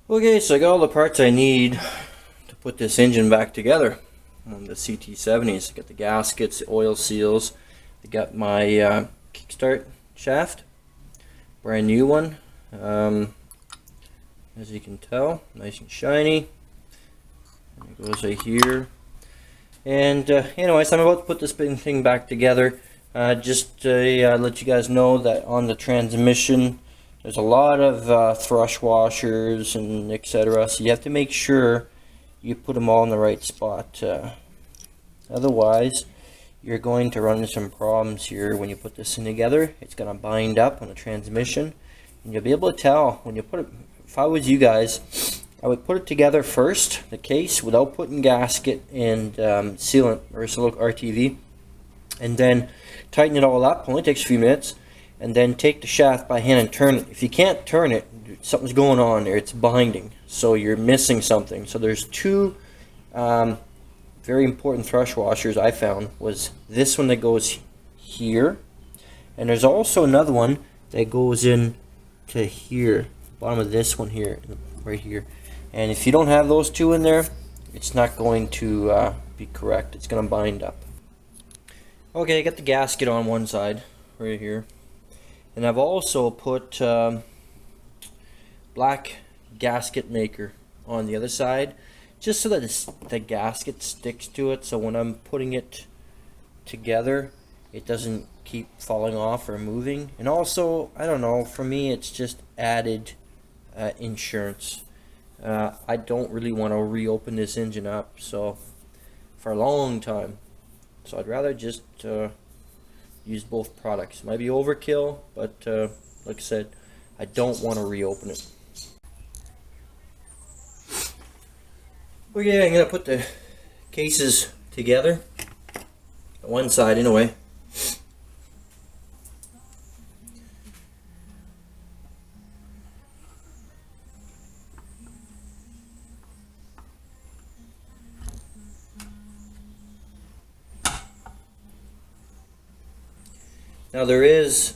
Okay, so I got all the parts I need to put this engine back together on the ct70s. I got the gaskets, the oil seals. I got my kickstart shaft, brand new one. As you can tell, nice and shiny. And it goes right here. And anyways, I'm about to put this thing back together. Just to let you guys know that on the transmission, there's a lot of thrush washers and etc. So you have to make sure you put them all in the right spot. Otherwise, you're going to run into some problems here when you put this thing together. It's going to bind up on the transmission, and you'll be able to tell when you put it. If I was you guys, I would put it together first, the case, without putting gasket and sealant or RTV, and then tighten it all up. Only takes a few minutes. And then take the shaft by hand and turn it. If you can't turn it, something's going on there. It's binding, so you're missing something. So there's two very important thrush washers I found. Was this one that goes here, and there's also another one that goes in to here, bottom of this one here, right here. And if you don't have those two in there, it's not going to be correct. It's going to bind up. Okay, I got the gasket on one side right here. And I've also put black gasket maker on the other side, just so that the gasket sticks to it, so when I'm putting it together, it doesn't keep falling off or moving. And also, I don't know, for me it's just added insurance. I don't really want to reopen this engine up for a long time, so I'd rather just use both products. Might be overkill, but like I said, I don't want to reopen it. Okay, I'm going to put the cases together, one side anyway. Now there is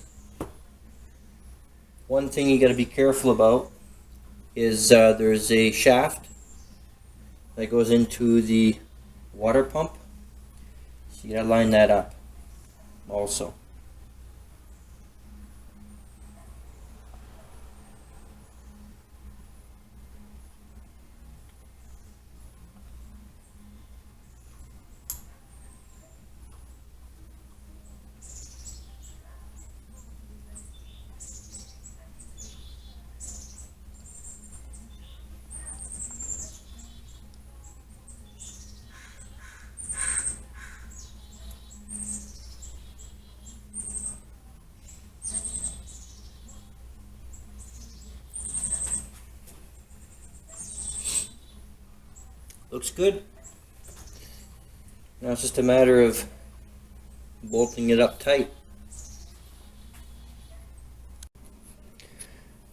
one thing you got to be careful about, is there's a shaft that goes into the water pump, so you got to line that up also. Looks good. Now it's just a matter of bolting it up tight.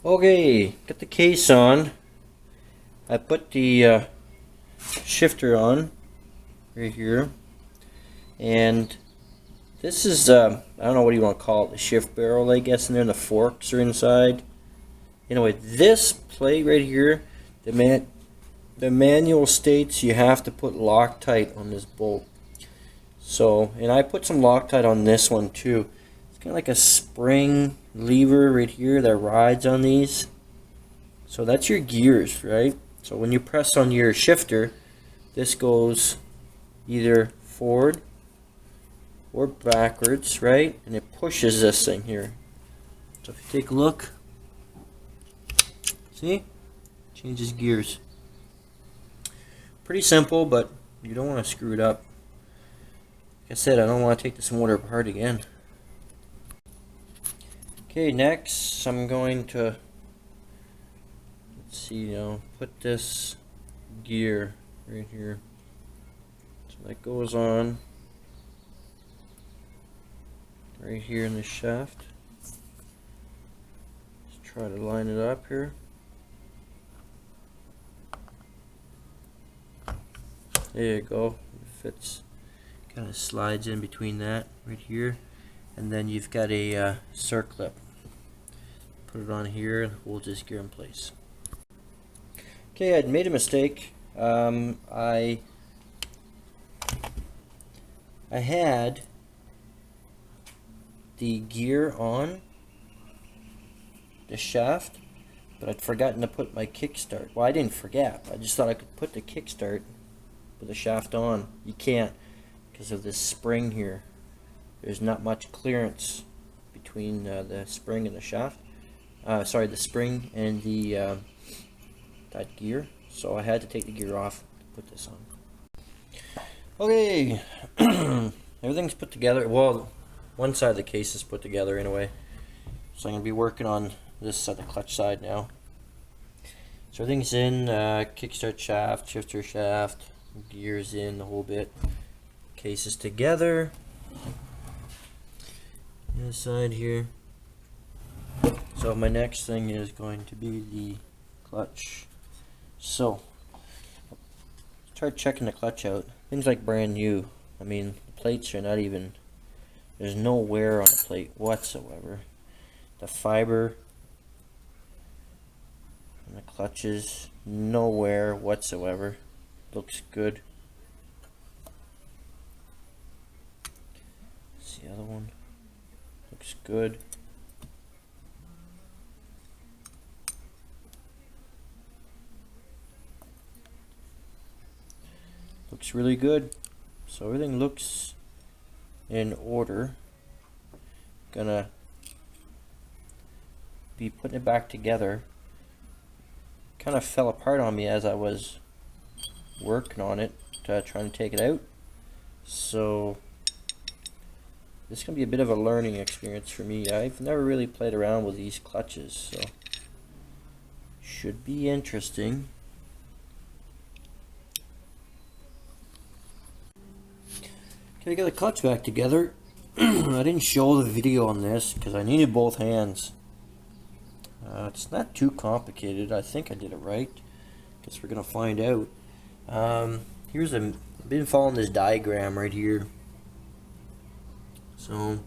Okay, got the case on. I put the shifter on right here, and this is I don't know what you want to call it, the shift barrel, I guess, in there, and the forks are inside. Anyway, this plate right here, the manual states you have to put Loctite on this bolt. So, and I put some Loctite on this one too. It's kind of like a spring lever right here that rides on these. So that's your gears, right? So when you press on your shifter, this goes either forward or backwards, right? And it pushes this thing here. So if you take a look, see? Changes gears. Pretty simple, but you don't want to screw it up. Like I said, I don't want to take this motor apart again. Okay, next I'm going to, let's see, put this gear right here. So that goes on right here in the shaft. Let's try to line it up here. There you go. It fits, kind of slides in between that right here, and then you've got a circlip. Put it on here and hold this gear in place. Okay, I'd made a mistake. I had the gear on the shaft, but I'd forgotten to put my kickstart. Well, I didn't forget. I just thought I could put the kickstart with the shaft on. You can't, because of this spring here. There's not much clearance between the spring and the shaft. Sorry, the spring and the that gear. So I had to take the gear off to put this on. Okay, everything's put together. Well, one side of the case is put together anyway. So I'm going to be working on this side, the clutch side now. So everything's in, kickstart shaft, shifter shaft, gears in, the whole bit. Case is together. This side here. So my next thing is going to be the clutch. So, start checking the clutch out. Things like brand new. I mean, the plates are not even, there's no wear on the plate whatsoever. The fiber on the clutches, no wear whatsoever. Looks good. This the other one. Looks good. Looks really good. So everything looks in order. Gonna be putting it back together. Kind of fell apart on me as I was working on it, trying to take it out. So this is gonna be a bit of a learning experience for me. I've never really played around with these clutches, so should be interesting. Okay, I got the clutch back together. I didn't show the video on this because I needed both hands. It's not too complicated. I think I did it right. Guess we're gonna find out. Here's I've been following this diagram right here. So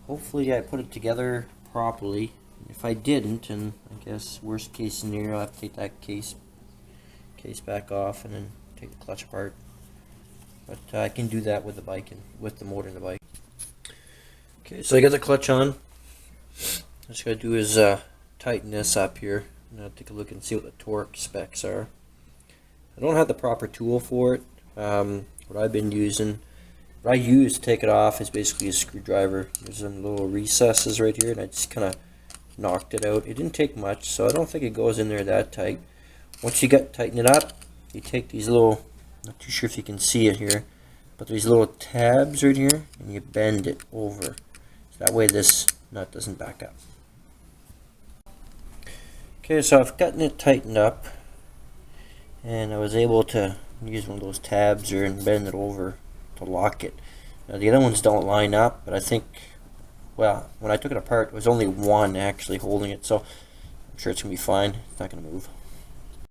hopefully I put it together properly. If I didn't, and I guess worst case scenario, I have to take that case back off and then take the clutch apart. But I can do that with the bike and with the motor in the bike. Okay, so I got the clutch on. What I gotta do is tighten this up here. And I'll take a look and see what the torque specs are. I don't have the proper tool for it. What I've been using, what I use to take it off is basically a screwdriver. There's some little recesses right here, and I just kind of knocked it out. It didn't take much, so I don't think it goes in there that tight. Once you tighten it up, you take these little, not too sure if you can see it here, but these little tabs right here, and you bend it over. So that way this nut doesn't back up. Okay, so I've gotten it tightened up, and I was able to use one of those tabs here and bend it over to lock it. Now the other ones don't line up, but I think, well, when I took it apart, there was only one actually holding it, so I'm sure it's going to be fine. It's not going to move.